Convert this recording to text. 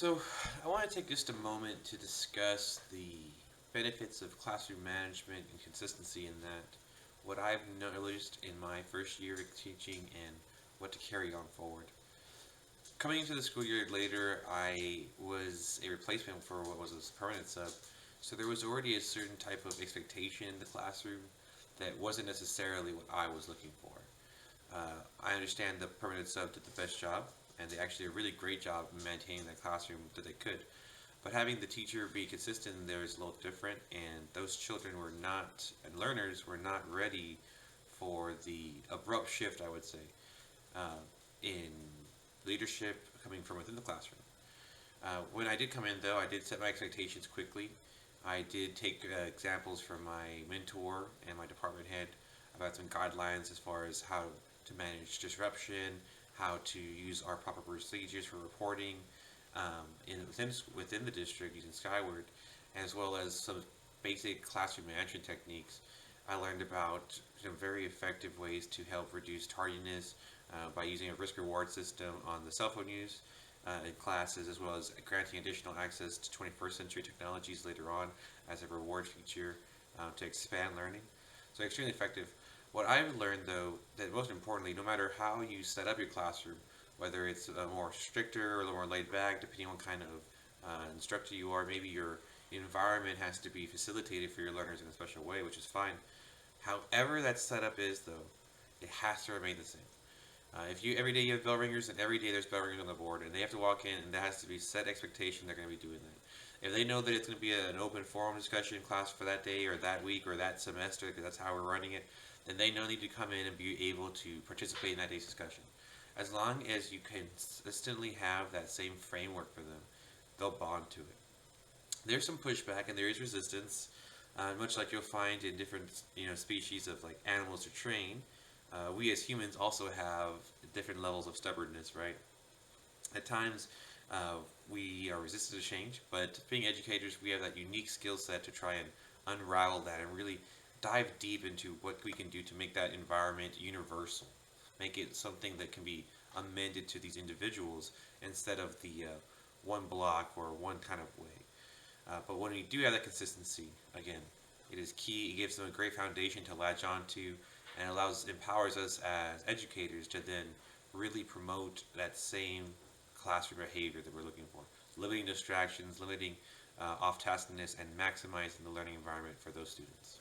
So, I want to take just a moment to discuss the benefits of classroom management and consistency in that, what I've noticed in my first year of teaching, and what to carry on forward. Coming into the school year later, I was a replacement for what was a permanent sub, so there was already a certain type of expectation in the classroom that wasn't necessarily what I was looking for. I understand the permanent sub did the best job, and they actually did a really great job in maintaining that classroom that they could. But having the teacher be consistent there is a little different, and those children were not, and learners were not ready for the abrupt shift, I would say, in leadership coming from within the classroom. When I did come in, though, I did set my expectations quickly. I did take examples from my mentor and my department head about some guidelines as far as how to manage disruption, how to use our proper procedures for reporting within the district using Skyward, as well as some basic classroom management techniques. I learned about some very effective ways to help reduce tardiness by using a risk reward system on the cell phone use in classes, as well as granting additional access to 21st century technologies later on as a reward feature to expand learning. So extremely effective. What I've learned, though, that most importantly, no matter how you set up your classroom, whether it's more stricter or a little more laid back, depending on what kind of instructor you are, maybe your environment has to be facilitated for your learners in a special way, which is fine. However that setup is, though, it has to remain the same. If you every day you have bell ringers, and every day there's bell ringers on the board, and they have to walk in, and that has to be set expectation they're going to be doing that. If they know that it's going to be an open forum discussion class for that day or that week or that semester, because that's how we're running it, then they know they need to come in and be able to participate in that day's discussion. As long as you consistently have that same framework for them, they'll bond to it. There's some pushback and there is resistance, much like you'll find in different species of like animals to train. We as humans also have different levels of stubbornness, right? At times, uh, we are resistant to change, but being educators, we have that unique skill set to try and unravel that and really dive deep into what we can do to make that environment universal, make it something that can be amended to these individuals instead of the one block or one kind of way. But when we do have that consistency, again, it is key. It gives them a great foundation to latch onto, and empowers us as educators to then really promote that same classroom behavior that we're looking for, limiting distractions, limiting off-taskedness, and maximizing the learning environment for those students.